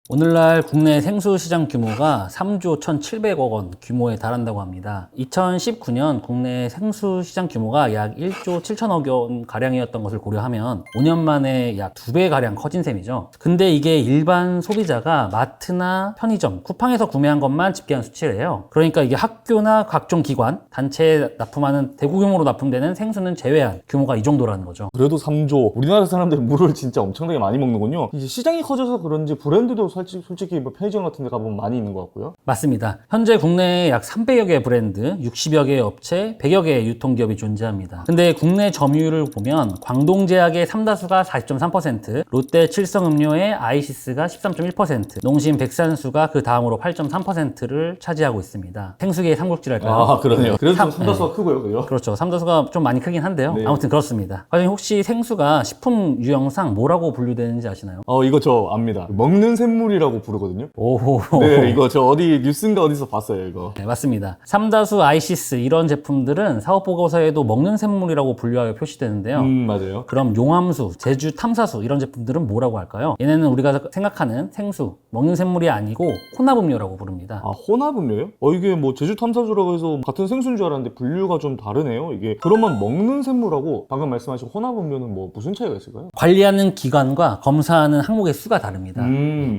오늘날 국내 생수 시장 규모가 3조 1,700억 원 규모에 달한다고 합니다. 2019년 국내 생수 시장 규모가 약 1조 7천억 원 가량이었던 것을 고려하면 5년 만에 약 2배 가량 커진 셈이죠. 근데 이게 일반 소비자가 마트나 편의점, 쿠팡에서 구매한 것만 집계한 수치래요. 그러니까 이게 학교나 각종 기관, 단체에 납품하는 대구 규모로 납품되는 생수는 제외한 규모가 이 정도라는 거죠. 그래도 3조. 우리나라 사람들 물을 진짜 엄청나게 많이 먹는군요. 이제 시장이 커져서 그런지 브랜드도 솔직히 뭐 편의점 같은 데 가보면 많이 있는 것 같고요. 맞습니다. 현재 국내에 약 300여 개의 브랜드, 60여 개의 업체, 100여 개의 유통기업이 존재합니다. 근데 국내 점유율을 보면 광동제약의 삼다수가 40.3%, 롯데 칠성음료의 아이시스가 13.1%, 농심 백산수가 그 다음으로 8.3%를 차지하고 있습니다. 생수계의 삼국지랄까요? 아, 그러네요. 그래도 좀 삼다수가 네. 크고요, 그죠? 그렇죠. 삼다수가 좀 많이 크긴 한데요. 네. 아무튼 그렇습니다. 과장님 혹시 생수가 식품 유형상 뭐라고 분류되는지 아시나요? 이거 저 압니다. 먹는 샘물이라고 부르거든요. 오호. 네, 이거 저 어디 뉴스인가 어디서 봤어요, 이거. 네, 맞습니다. 삼다수, 아이시스 이런 제품들은 사업보고서에도 먹는 샘물이라고 분류하여 표시되는데요. 맞아요. 그럼 용암수, 제주 탐사수 이런 제품들은 뭐라고 할까요? 얘네는 우리가 생각하는 생수, 먹는 샘물이 아니고 혼합음료라고 부릅니다. 아, 혼합음료요? 이게 뭐 제주 탐사주라고 해서 같은 생수인 줄 알았는데 분류가 좀 다르네요, 이게. 그러면 먹는 샘물하고 방금 말씀하신 혼합음료는 뭐 무슨 차이가 있을까요? 관리하는 기관과 검사하는 항목의 수가 다릅니다.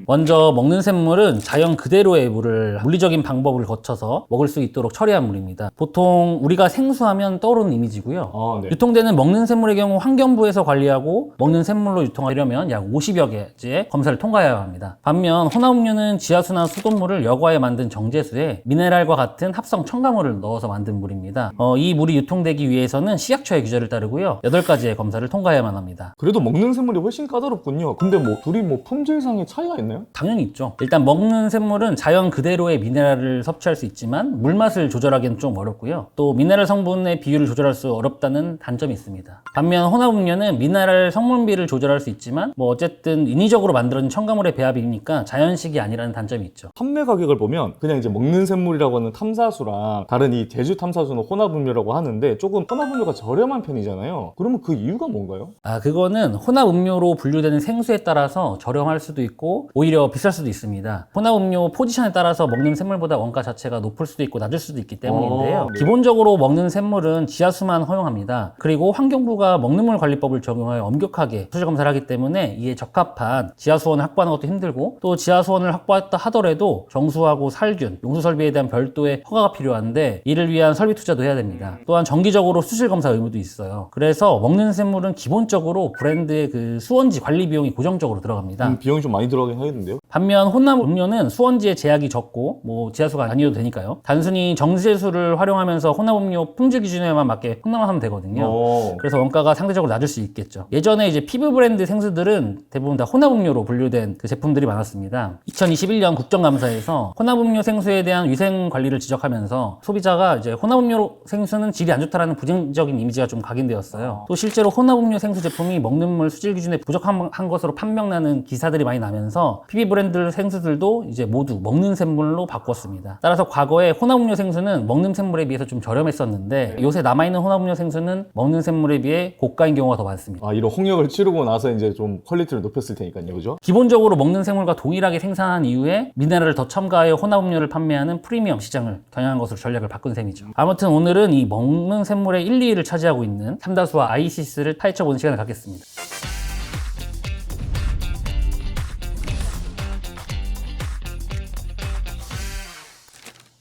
먼저 먹는 샘물은 자연 그대로의 물을 물리적인 방법을 거쳐서 먹을 수 있도록 처리한 물입니다. 보통 우리가 생수하면 떠오르는 이미지고요. 네. 유통되는 먹는 샘물의 경우 환경부에서 관리하고 먹는 샘물로 유통하려면 약 50여 개의 검사를 통과해야 합니다. 반면 혼합음료는 지하수나 수돗물을 여과해 만든 정제수에 미네랄과 같은 합성 첨가물을 넣어서 만든 물입니다. 이 물이 유통되기 위해서는 식약처의 규제를 따르고요. 8가지의 검사를 통과해야만 합니다. 그래도 먹는 샘물이 훨씬 까다롭군요. 근데 뭐 둘이 뭐 품질상의 차이가 있나요? 당연히 있죠. 일단 먹는 샘물은 자연 그대로의 미네랄을 섭취할 수 있지만 물맛을 조절하기는 좀 어렵고요. 또 미네랄 성분의 비율을 조절할 수 어렵다는 단점이 있습니다. 반면 혼합음료는 미네랄 성분비를 조절할 수 있지만 뭐 어쨌든 인위적으로 만들어진 첨가물의 배합이니까 자연식이 아니라는 단점이 있죠. 판매 가격을 보면 그냥 이제 먹는 샘물이라고 하는 탐사수랑 다른 이 제주 탐사수는 혼합음료라고 하는데 조금 혼합음료가 저렴한 편이잖아요. 그러면 그 이유가 뭔가요? 그거는 혼합음료로 분류되는 생수에 따라서 저렴할 수도 있고 오히려 비쌀 수도 있습니다. 혼합음료 포지션에 따라서 먹는 샘물보다 원가 자체가 높을 수도 있고 낮을 수도 있기 때문인데요. 네. 기본적으로 먹는 샘물은 지하수만 허용합니다. 그리고 환경부가 먹는물 관리법을 적용하여 엄격하게 수질 검사를 하기 때문에 이에 적합한 지하수원을 확보하는 것도 힘들고 또 지하수원을 확보했다 하더라도 정수하고 살균, 용수 설비에 대한 별도의 허가가 필요한데 이를 위한 설비 투자도 해야 됩니다. 또한 정기적으로 수질 검사 의무도 있어요. 그래서 먹는 샘물은 기본적으로 브랜드의 그 수원지 관리 비용이 고정적으로 들어갑니다. 비용이 좀 많이 들어가긴 하겠는데요? 반면 혼합음료는 수원지에 제약이 적고 뭐 지하수가 아니어도 되니까요. 단순히 정제수를 활용하면서 혼합음료 품질 기준에만 맞게 혼합만 하면 되거든요. 그래서 원가가 상대적으로 낮을 수 있겠죠. 예전에 이제 피부 브랜드 생수들은 대부분 다 혼합음료로 분류된 그 제품들이 많았습니다. 2021년 국정감사에서 혼합음료 생수에 대한 위생 관리를 지적하면서 소비자가 이제 혼합음료 생수는 질이 안 좋다라는 부정적인 이미지가 좀 각인되었어요. 또 실제로 혼합음료 생수 제품이 먹는 물 수질 기준에 부족한 것으로 판명나는 기사들이 많이 나면서 PB 브랜드 생수들도 이제 모두 먹는 샘물로 바꿨습니다. 따라서 과거에 혼합음료 생수는 먹는 샘물에 비해서 좀 저렴했었는데 요새 남아있는 혼합음료 생수는 먹는 샘물에 비해 고가인 경우가 더 많습니다. 이런 홍역을 치르고 나서 이제 좀 퀄리티를 높였을 테니까요, 그죠? 기본적으로 먹는 생물과 동일하게 생산한 이후에 미네랄을 더 첨가하여 혼합음료를 판매하는 프리미엄 시장을 겨냥한 것으로 전략을 바꾼 셈이죠. 아무튼 오늘은 이 먹는 샘물의 1, 2위를 차지하고 있는 삼다수와 아이시스를 파헤쳐보는 시간을 갖겠습니다.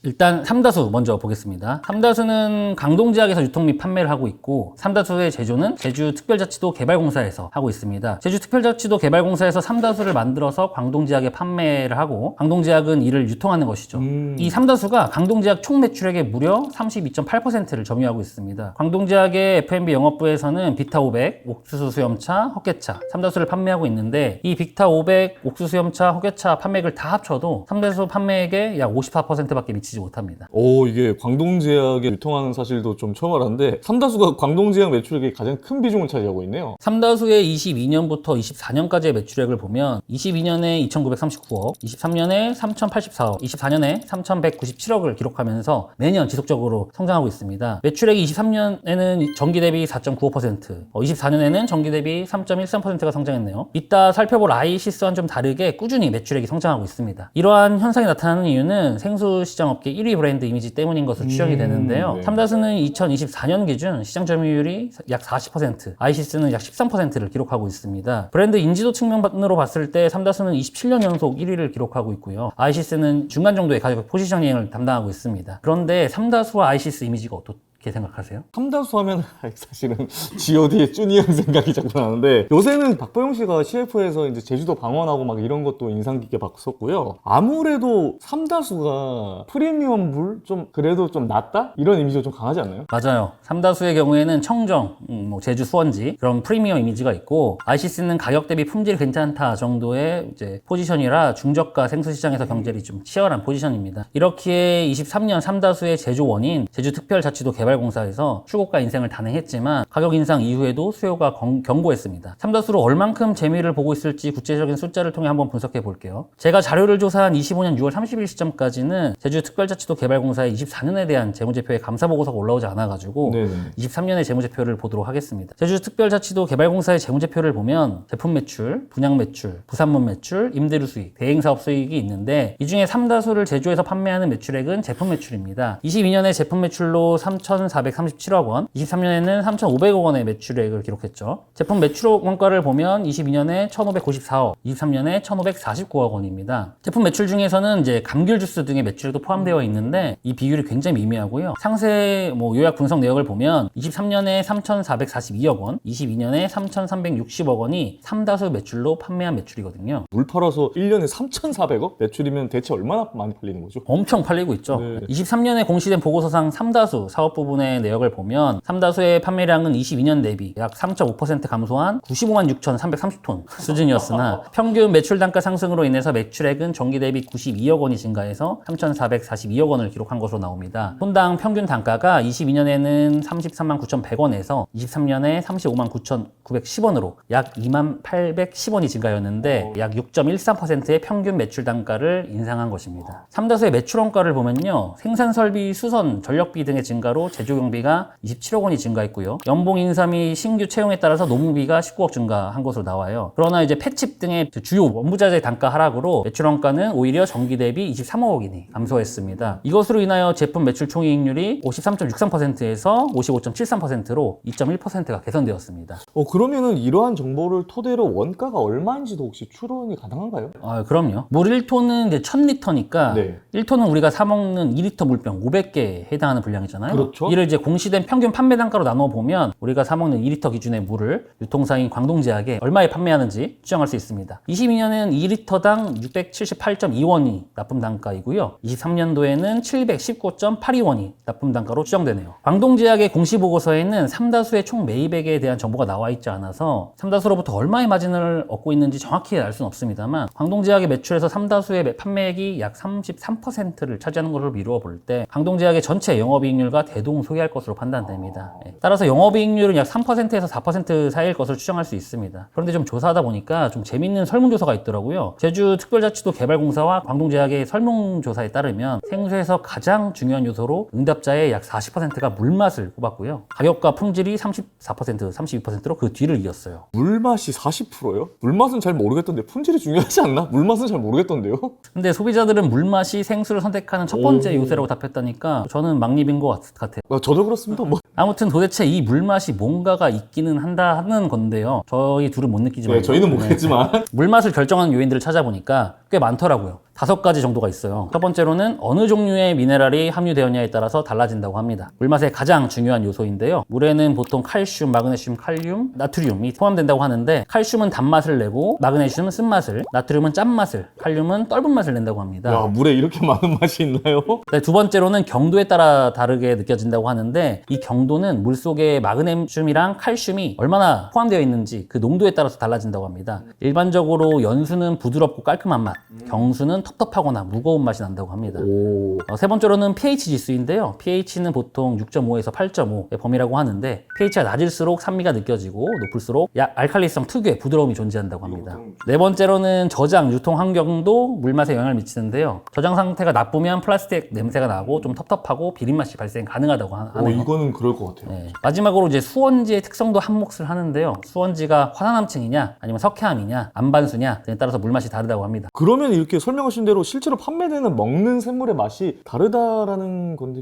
일단 삼다수 먼저 보겠습니다. 삼다수는 강동제약에서 유통 및 판매를 하고 있고 삼다수의 제조는 제주특별자치도 개발공사에서 하고 있습니다. 제주특별자치도 개발공사에서 삼다수를 만들어서 광동제약에 판매를 하고 광동제약은 이를 유통하는 것이죠. 이 삼다수가 강동제약 총 매출액의 무려 32.8%를 점유하고 있습니다. 광동제약의 F&B 영업부에서는 비타 500, 옥수수 수염차, 헛개차 삼다수를 판매하고 있는데 이 비타 500, 옥수수 수염차, 헛개차 판매액을 다 합쳐도 삼다수 판매액의 약 54%밖에 미치지 미치지 못합니다. 오, 이게 광동제약에 유통하는 사실도 좀 처음 알았는데 삼다수가 광동제약 매출액의 가장 큰 비중을 차지하고 있네요. 삼다수의 22년부터 24년까지의 매출액을 보면 22년에 2,939억, 23년에 3,084억, 24년에 3,197억을 기록하면서 매년 지속적으로 성장하고 있습니다. 매출액이 23년에는 전기 대비 4.95%, 24년에는 전기 대비 3.13%가 성장했네요. 이따 살펴볼 아이시스와는 좀 다르게 꾸준히 매출액이 성장하고 있습니다. 이러한 현상이 나타나는 이유는 생수 시장 업계 1위 브랜드 이미지 때문인 것으로 추정이 되는데요. 네. 삼다수는 2024년 기준 시장 점유율이 약 40%, 아이시스는 약 13%를 기록하고 있습니다. 브랜드 인지도 측면으로 봤을 때 삼다수는 27년 연속 1위를 기록하고 있고요. 아이시스는 중간 정도의 가격 포지셔닝을 담당하고 있습니다. 그런데 삼다수와 아이시스 이미지가 어떻게 생각하세요? 삼다수 하면 사실은 G.O.D의 쭈니 형 생각이 자꾸 나는데 요새는 박보영 씨가 CF에서 이제 제주도 방언하고 막 이런 것도 인상 깊게 봤었고요. 아무래도 삼다수가 프리미엄 물 좀 그래도 좀 낫다? 이런 이미지가 좀 강하지 않나요? 맞아요. 삼다수의 경우에는 청정, 제주 수원지 그런 프리미엄 이미지가 있고 아이시스는 가격 대비 품질이 괜찮다 정도의 이제 포지션이라 중저가 생수 시장에서 경쟁이 좀 치열한 포지션입니다. 이렇기에 23년 삼다수의 제조원인 제주특별자치도 개발공사에서 출고가 인상을 단행했지만 가격 인상 이후에도 수요가 견고했습니다. 삼다수로 얼만큼 재미를 보고 있을지 구체적인 숫자를 통해 한번 분석해 볼게요. 제가 자료를 조사한 25년 6월 30일 시점까지는 제주특별자치도 개발공사의 24년에 대한 재무제표에 감사보고서가 올라오지 않아가지고 23년의 재무제표를 보도록 하겠습니다. 제주특별자치도 개발공사의 재무제표를 보면 제품 매출, 분양 매출, 부산물 매출, 임대료 수익, 대행사업 수익이 있는데 이 중에 삼다수를 제주에서 판매하는 매출액은 제품 매출입니다. 22년에 제품 매출로 3,437억 원, 23년에는 3,500억 원의 매출액을 기록했죠. 제품 매출 원가를 보면 22년에 1,594억, 23년에 1,549억 원입니다. 제품 매출 중에서는 이제 감귤 주스 등의 매출도 포함되어 있는데 이 비율이 굉장히 미미하고요. 상세 요약 분석 내역을 보면 23년에 3,442억 원, 22년에 3,360억 원이 삼다수 매출로 판매한 매출이거든요. 물 팔아서 1년에 3,400억? 매출이면 대체 얼마나 많이 팔리는 거죠? 엄청 팔리고 있죠. 네. 23년에 공시된 보고서상 삼다수 사업 부분의 내역을 보면 삼다수의 판매량은 22년 대비 약 3.5% 감소한 95만 6,330톤 수준이었으나 평균 매출 단가 상승으로 인해서 매출액은 전기 대비 92억 원이 증가해서 3,442억 원을 기록한 것으로 나옵니다. 톤당 평균 단가가 22년에는 33만 9,100원에서 23년에 35만 9,910원으로 약 2만 810원이 증가했는데 약 6.13%의 평균 매출 단가를 인상한 것입니다. 삼다수의 매출 원가를 보면요. 생산 설비, 수선, 전력비 등의 증가로 제조 경비가 27억 원이 증가했고요. 연봉 인사 및 신규 채용에 따라서 노무비가 19억 증가한 것으로 나와요. 그러나 이제 폐칩 등의 주요 원부자재 단가 하락으로 매출 원가는 오히려 전기 대비 23억 원이 감소했습니다. 이것으로 인하여 제품 매출 총이익률이 53.63%에서 55.73%로 2.1%가 개선되었습니다. 그러면은 이러한 정보를 토대로 원가가 얼마인지도 혹시 추론이 가능한가요? 그럼요. 물 1톤은 이제 1000리터니까 네. 1톤은 우리가 사 먹는 2리터 물병 500개에 해당하는 분량이잖아요. 그렇죠. 이를 이제 공시된 평균 판매 단가로 나눠 보면 우리가 사 먹는 2리터 기준의 물을 유통사인 광동제약에 얼마에 판매하는지 추정할 수 있습니다. 22년에는 2리터당 678.2원이 납품 단가이고요. 23년도에는 719.82원이 납품 단가로 추정되네요. 광동제약의 공시 보고서에는 삼다수의 총 매입액에 대한 정보가 나와 있지 않아서 삼다수로부터 얼마의 마진을 얻고 있는지 정확히 알 수는 없습니다만 광동제약의 매출에서 삼다수의 판매액이 약 33%를 차지하는 것으로 미루어 볼 때 광동제약의 전체 영업이익률과 대동소이할 것으로 판단됩니다. 따라서 영업이익률은 약 3%에서 4% 사이일 것을 추정할 수 있습니다. 그런데 좀 조사하다 보니까 좀 재밌는 설문조사가 있더라고요. 제주특별자치도 개발공사와 광동제약의 설문조사에 따르면 생수에서 가장 중요한 요소로 응답자의 약 40%가 물맛을 꼽았고요. 가격과 품질이 34%, 32%로 그 뒤를 이었어요. 물맛이 40%요? 물맛은 잘 모르겠던데 품질이 중요하지 않나? 물맛은 잘 모르겠던데요? 근데 소비자들은 물맛이 생수를 선택하는 첫 번째 요소라고 답했다니까 저는 막립인 것 같아요. 저도 그렇습니다. 아무튼 도대체 이 물맛이 뭔가가 있기는 한다 하는 건데요. 저희 둘은 못 느끼지만 저희는 모르겠지만 물맛을 결정하는 요인들을 찾아보니까 꽤 많더라고요. 5가지 정도가 있어요. 첫 번째로는 어느 종류의 미네랄이 함유되었냐에 따라서 달라진다고 합니다. 물맛의 가장 중요한 요소인데요. 물에는 보통 칼슘, 마그네슘, 칼륨, 나트륨이 포함된다고 하는데 칼슘은 단맛을 내고 마그네슘은 쓴맛을, 나트륨은 짠맛을, 칼륨은 떫은 맛을 낸다고 합니다. 야, 물에 이렇게 많은 맛이 있나요? 네, 두 번째로는 경도에 따라 다르게 느껴진다고 하는데 이 경도는 물속에 마그네슘이랑 칼슘이 얼마나 포함되어 있는지 그 농도에 따라서 달라진다고 합니다. 일반적으로 연수는 부드럽고 깔끔한 맛, 경수는 텁텁하거나 무거운 맛이 난다고 합니다. 오. 세 번째로는 pH 지수인데요. pH는 보통 6.5에서 8.5의 범위라고 하는데 pH가 낮을수록 산미가 느껴지고 높을수록 알칼리성 특유의 부드러움이 존재한다고 합니다. 네 번째로는 저장, 유통 환경도 물맛에 영향을 미치는데요. 저장 상태가 나쁘면 플라스틱 냄새가 나고 좀 텁텁하고 비린맛이 발생 가능하다고 하네요. 이거는 그럴 것 같아요. 네. 마지막으로 이제 수원지의 특성도 한몫을 하는데요. 수원지가 화산암층이냐 아니면 석회암이냐 안반수냐 등에 따라서 물맛이 다르다고 합니다. 그러면 이렇게 설명하신 대로 실제로 판매되는 먹는 샘물의 맛이 다르다라는 건데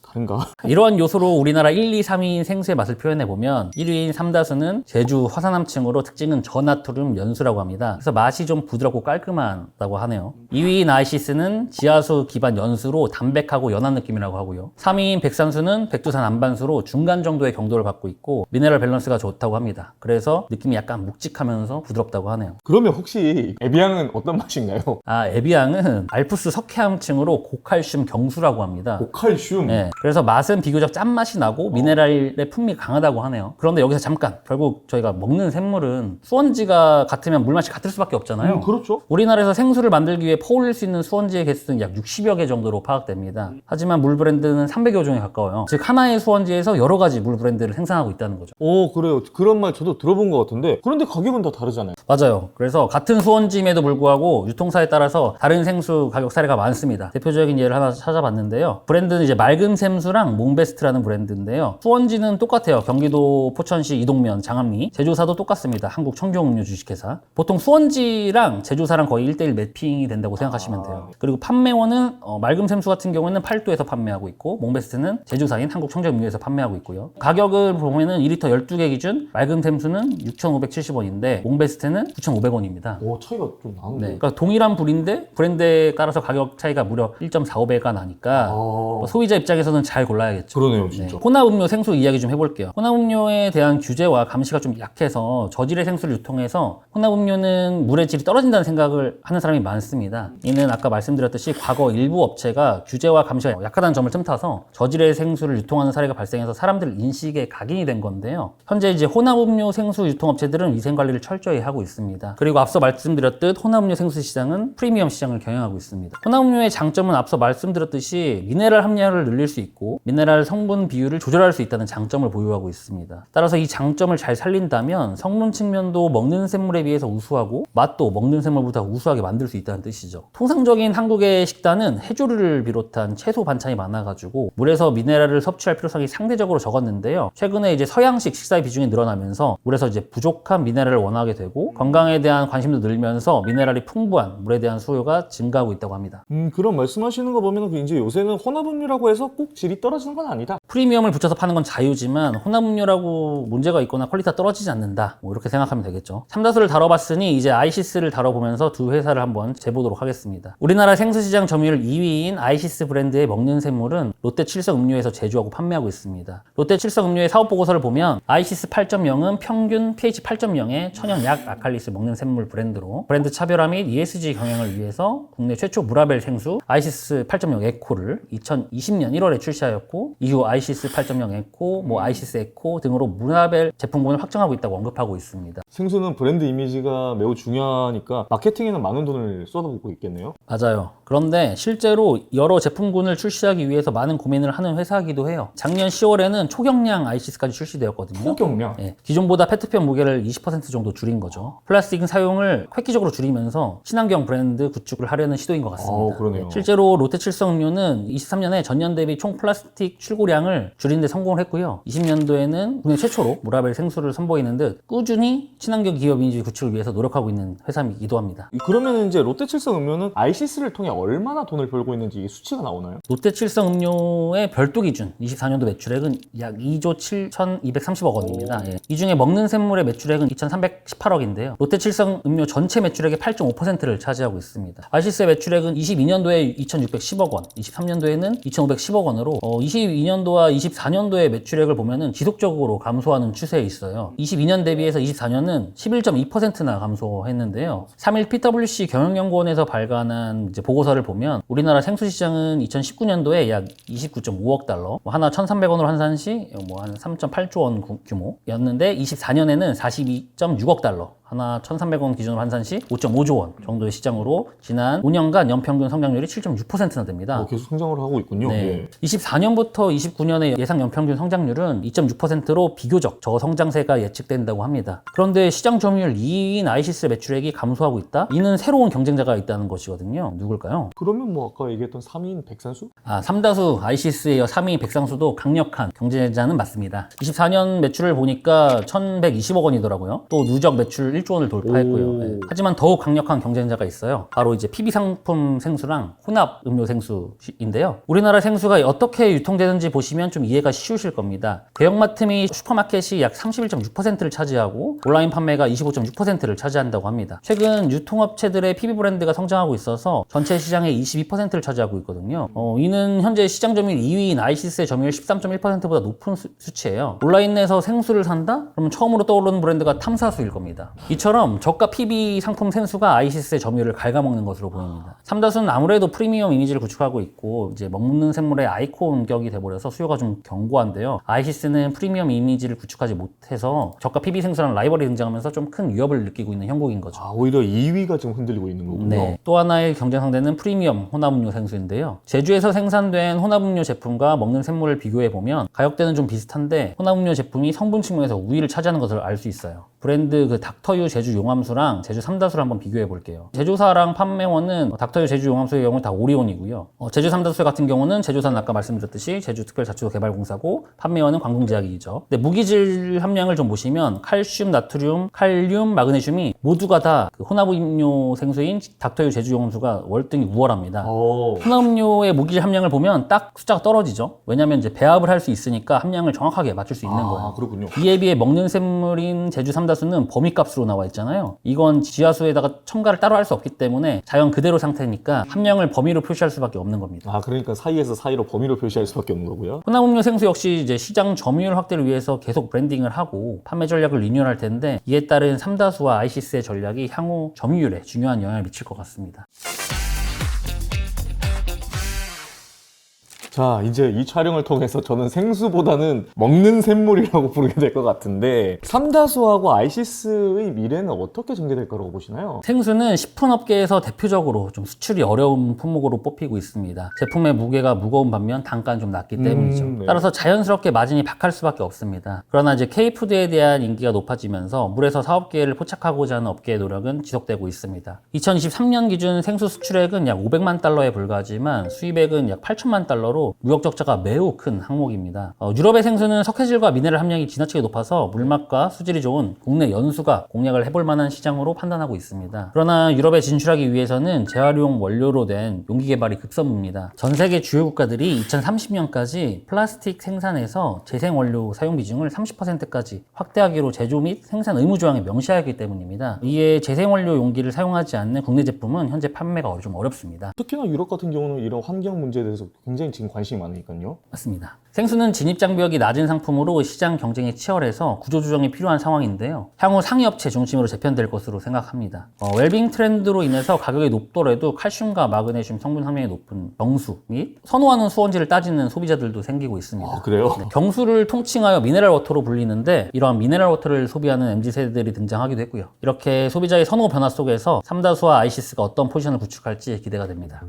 다른가? 이러한 요소로 우리나라 1, 2, 3위인 생수의 맛을 표현해보면 1위인 삼다수는 제주 화산암층으로 특징은 저나트륨 연수라고 합니다. 그래서 맛이 좀 부드럽고 깔끔하다고 하네요. 2위인 아이시스는 지하수 기반 연수로 담백하고 연한 느낌이라고 하고요. 3위인 백산수는 백두산 안반수로 중간 정도의 경도를 갖고 있고 미네랄 밸런스가 좋다고 합니다. 그래서 느낌이 약간 묵직하면서 부드럽다고 하네요. 그러면 혹시 에비앙은 어떤 맛인가요? 에비앙은 알프스 석회암층으로 고칼슘 경수라고 합니다. 고칼슘? 네, 그래서 맛은 비교적 짠맛이 나고 미네랄의 풍미가 강하다고 하네요. 그런데 여기서 잠깐, 결국 저희가 먹는 샘물은 수원지가 같으면 물맛이 같을 수밖에 없잖아요. 그렇죠. 우리나라에서 생수를 만들기 위해 퍼올릴 수 있는 수원지의 개수는 약 60여 개 정도로 파악됩니다. 하지만 물 브랜드는 300여 종에 가까워요. 즉 하나의 수원지에서 여러 가지 물 브랜드를 생산하고 있다는 거죠. 오, 그래요. 그런 말 저도 들어본 것 같은데 그런데 가격은 다 다르잖아요. 맞아요. 그래서 같은 수원지임에도 불구하고 유통사에 따라서 다른 생수 가격 사례가 많습니다. 대표적인 예를 하나 찾아봤는데요. 브랜드는 이제 맑은 샘수랑 몽베스트라는 브랜드인데요. 수원지는 똑같아요. 경기도 포천시 이동면, 장암리. 제조사도 똑같습니다. 한국 청정음료 주식회사. 보통 수원지랑 제조사랑 거의 1대1 매핑이 된다고 생각하시면 돼요. 그리고 판매원은 맑은 샘수 같은 경우에는 8도에서 판매하고 있고 몽베스트는 제조사인 한국 청정음료에서 판매하고 있고요. 가격을 보면은 2리터 12개 기준 맑은 샘수는 6,570원인데 몽베스트는 9,500원입니다. 오, 차이가 좀 나는데. 네. 그러니까 동일한 불인데 브랜드에 따라서 가격 차이가 무려 1.45배가 나니까 소비자 입장에서는 잘 골라야겠죠. 그러네요, 진짜. 네. 혼합음료 생수 이야기 좀 해볼게요. 혼합음료에 대한 규제와 감시가 좀 약해서 저질의 생수를 유통해서 혼합음료는 물의 질이 떨어진다는 생각을 하는 사람이 많습니다. 이는 아까 말씀드렸듯이 과거 일부 업체가 규제와 감시가 약하다는 점을 틈타서 저질의 생수를 유통하는 사례가 발생해서 사람들 인식에 각인이 된 건데요. 현재 이제 혼합음료 생수 유통업체들은 위생관리를 철저히 하고 있습니다. 그리고 앞서 말씀드렸듯 혼합음료 생수 시장은 프리미엄 시장을 경영하고 있습니다. 혼합음료의 장점은 앞서 말씀드렸듯이 미네랄 함량을 늘릴 수 있고 미네랄 성분 비율을 조절할 수 있다는 장점을 보유하고 있습니다. 따라서 이 장점을 잘 살린다면 성분 측면도 먹는 샘물에 비해서 우수하고 맛도 먹는 샘물보다 우수하게 만들 수 있다는 뜻이죠. 통상적인 한국의 식단은 해조류를 비롯한 채소 반찬이 많아가지고 물에서 미네랄을 섭취할 필요성이 상대적으로 적었는데요. 최근에 이제 서양식 식사의 비중이 늘어나면서 물에서 이제 부족한 미네랄을 원하게 되고 건강에 대한 관심도 늘면서 미네랄이 풍부한 물에 대한 수요가 증가하고 있다고 합니다. 그런 말씀하시는 거 보면 이제 요새는 혼합음료라고 해서 꼭 질이 떨어지는 건 아니다. 프리미엄을 붙여서 파는 건 자유지만 혼합음료라고 문제가 있거나 퀄리티가 떨어지지 않는다. 뭐 이렇게 생각하면 되겠죠. 삼다수를 다뤄봤으니 이제 아이시스를 다뤄보면서 두 회사를 한번 재보도록 하겠습니다. 우리나라 생수시장 점유율 2위인 아이시스 브랜드의 먹는 샘물은 롯데 칠성 음료에서 제조하고 판매하고 있습니다. 롯데 칠성 음료의 사업보고서를 보면 아이시스 8.0은 평균 pH 8.0의 천연 약 아칼리스 먹는 샘물 브랜드로 브랜드 차별화 및 ESG 경영을 위해서 국내 최초 무라벨 생수 아이시스 8.0 에코를 2020년 1월에 출시하였고 이후 아이시스 8.0 에코, 아이시스 에코 등으로 무라벨 제품군을 확정하고 있다고 언급하고 있습니다. 생수는 브랜드 이미지가 매우 중요하니까 마케팅에는 많은 돈을 쏟아붓고 있겠네요. 맞아요. 그런데 실제로 여러 제품군을 출시하기 위해서 많은 고민을 하는 회사이기도 해요. 작년 10월에는 초경량 아이시스까지 출시되었거든요. 초경량? 네, 기존보다 페트병 무게를 20% 정도 줄인 거죠. 플라스틱 사용을 획기적으로 줄이면서 친환경 브랜드 구축을 하려는 시도인 것 같습니다. 그러네요. 실제로 롯데 칠성 음료는 23년에 전년 대비 총 플라스틱 출고량을 줄이는 데 성공을 했고요. 20년도에는 국내 최초로 무라벨 생수를 선보이는 듯 꾸준히 친환경 기업 이미지 구축을 위해서 노력하고 있는 회사이기도 합니다. 그러면 이제 롯데 칠성 음료는 아이시스를 통해 얼마나 돈을 벌고 있는지 이게 수치가 나오나요? 롯데 칠성 음료의 별도 기준 24년도 매출액은 약 2조 7,230억 원입니다. 예. 이 중에 먹는 샘물의 매출액은 2,318억인데요. 롯데 칠성 음료 전체 매출액의 8.5%를 차지하고 있습니다. 아이시스의 매출액은 22년도에 2,610억 원, 23년도에는 2,510억 원으로 22년도와 24년도의 매출액을 보면은 지속적으로 감소하는 추세에 있어요. 22년 대비해서 24년은 11.2%나 감소했는데요. 3일 PwC 경영연구원에서 발간한 이제 보고서를 보면 우리나라 생수 시장은 2019년도에 약 29.5억 달러, 하나 1,300원으로 환산 시 한 3.8조 원 규모였는데 24년에는 42.6억 달러, 하나 1,300원 기준으로 환산 시 5.5조 원 정도의 시장으로 지난 5년간 연평균 성장률이 7.6%나 됩니다. 계속 성장을 하고 있군요. 네. 예. 24년부터 29년의 예상 연평균 성장률은 2.6%로 비교적 저성장세가 예측된다고 합니다. 그런데 시장 점유율 2위인 아이시스 매출액이 감소하고 있다? 이는 새로운 경쟁자가 있다는 것이거든요. 누굴까요? 그러면 뭐 아까 얘기했던 3위인 백산수? 삼다수 아이시스에 이어 3위 백상수도 강력한 경쟁자는 맞습니다. 24년 매출을 보니까 1,120억 원이더라고요. 또 누적 매출 1조 원을 돌파했고요. 네. 하지만 더욱 강력한 경쟁자가 있어요. 바로 이제 PB 상품 생수랑 혼합 음료 생수인데요. 우리나라 생수가 어떻게 유통되는지 보시면 좀 이해가 쉬우실 겁니다. 대형마트 및 슈퍼마켓이 약 31.6%를 차지하고 온라인 판매가 25.6%를 차지한다고 합니다. 최근 유통업체들의 PB 브랜드가 성장하고 있어서 전체 시장의 22%를 차지하고 있거든요. 이는 현재 시장 점유율 2위인 아이시스의 점유율 13.1%보다 높은 수치예요. 온라인 내에서 생수를 산다? 그러면 처음으로 떠오르는 브랜드가 탐사수일 겁니다. 이처럼 저가 PB 상품 생수가 아이시스의 점유율을 갉아먹는 것으로 보입니다. 삼다수는 아무래도 프리미엄 이미지를 구축하고 있고 이제 먹는 샘물의 아이콘 격이 돼버려서 수요가 좀 견고한데요. 아이시스는 프리미엄 이미지를 구축하지 못해서 저가 PB 생수랑 라이벌이 등장하면서 좀 큰 위협을 느끼고 있는 형국인 거죠. 오히려 2위가 지금 흔들리고 있는 거군요. 네. 또 하나의 경쟁 상대는 프리미엄 혼합음료 생수인데요. 제주에서 생산된 혼합음료 제품과 먹는 샘물을 비교해 보면 가격대는 좀 비슷한데 혼합음료 제품이 성분 측면에서 우위를 차지하는 것을 알 수 있어요. 브랜드 닥터유 제주 용암수랑 제주 삼다수를 한번 비교해 볼게요. 제조사랑 판매원은 닥터유 제주 용암수의 경우 다 오리온이고요. 제주 삼다수 같은 경우는 제조사는 아까 말씀드렸듯이 제주특별자치도개발공사고 판매원은 광동제약이죠. 근데 무기질 함량을 좀 보시면 칼슘, 나트륨, 칼륨, 마그네슘이 모두가 다 그 혼합음료 생수인 닥터유 제주 용암수가 월등히 우월합니다. 혼합음료의 무기질 함량을 보면 딱 숫자가 떨어지죠. 왜냐하면 이제 배합을 할 수 있으니까 함량을 정확하게 맞출 수 있는 거예요. 그렇군요. 이에 비해 먹는 샘물인 제주 삼다수는 범위값으로 나와 있잖아요. 이건 지하수에다가 첨가를 따로 할 수 없기 때문에 자연 그대로 상태니까 함량을 범위로 표시할 수밖에 없는 겁니다. 그러니까 사이에서 사이로 범위로 표시할 수밖에 없는 거고요. 혼합음료 생수 역시 이제 시장 점유율 확대를 위해서 계속 브랜딩을 하고 판매 전략을 리뉴얼할 텐데 이에 따른 삼다수와 아이시스의 전략이 향후 점유율에 중요한 영향을 미칠 것 같습니다. 자, 이제 이 촬영을 통해서 저는 생수보다는 먹는 샘물이라고 부르게 될 것 같은데 삼다수하고 아이시스의 미래는 어떻게 전개될 거라고 보시나요? 생수는 식품업계에서 대표적으로 좀 수출이 어려운 품목으로 뽑히고 있습니다. 제품의 무게가 무거운 반면 단가는 좀 낮기 때문이죠. 네. 따라서 자연스럽게 마진이 박할 수밖에 없습니다. 그러나 이제 K푸드에 대한 인기가 높아지면서 물에서 사업 기회를 포착하고자 하는 업계의 노력은 지속되고 있습니다. 2023년 기준 생수 수출액은 약 500만 달러에 불과하지만 수입액은 약 8천만 달러로 무역 적자가 매우 큰 항목입니다. 유럽의 생수는 석회질과 미네랄 함량이 지나치게 높아서 물맛과 수질이 좋은 국내 연수가 공략을 해볼 만한 시장으로 판단하고 있습니다. 그러나 유럽에 진출하기 위해서는 재활용 원료로 된 용기 개발이 급선무입니다. 전 세계 주요 국가들이 2030년까지 플라스틱 생산에서 재생 원료 사용 비중을 30%까지 확대하기로 제조 및 생산 의무 조항에 명시하기 때문입니다. 이에 재생 원료 용기를 사용하지 않는 국내 제품은 현재 판매가 좀 어렵습니다. 특히나 유럽 같은 경우는 이런 환경 문제에 대해서 굉장히 지금 관심이 많으니까요. 맞습니다. 생수는 진입장벽이 낮은 상품으로 시장 경쟁이 치열해서 구조조정이 필요한 상황인데요. 향후 상위업체 중심으로 재편될 것으로 생각합니다. 웰빙 트렌드로 인해서 가격이 높더라도 칼슘과 마그네슘 성분 함량이 높은 경수 및 선호하는 수원지를 따지는 소비자들도 생기고 있습니다. 그래요? 네, 경수를 통칭하여 미네랄 워터로 불리는데 이러한 미네랄 워터를 소비하는 MZ세대들이 등장하기도 했고요. 이렇게 소비자의 선호 변화 속에서 삼다수와 아이시스가 어떤 포지션을 구축할지 기대가 됩니다.